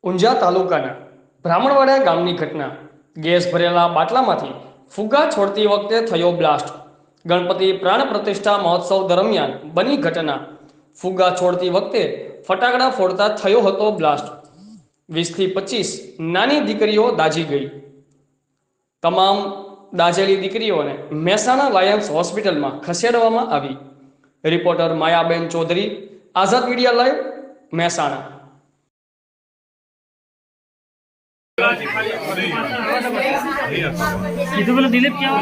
ઊંઝા તાલુકાના બ્રાહ્મણવાડા ગામની ઘટના। ગેસ ભરેલા બાટલામાંથી ફુગ્ગા છોડતી વખતે થયો બ્લાસ્ટ। ગણપતિ પ્રાણ પ્રતિષ્ઠા મહોત્સવ દરમિયાન બની ઘટના। ફુગ્ગા છોડતી વખતે ફટાકડા ફોડતા થયો હતો બ્લાસ્ટ। 20 થી 25 નાની દીકરીઓ દાઝી ગઈ। તમામ દાઝેલી દીકરીઓને મહેસાણા લાયન્સ હોસ્પિટલમાં ખસેડવામાં આવી। Reporter Mayaben Chaudhari, Azad media live, Mehsana. itu belum delete क्या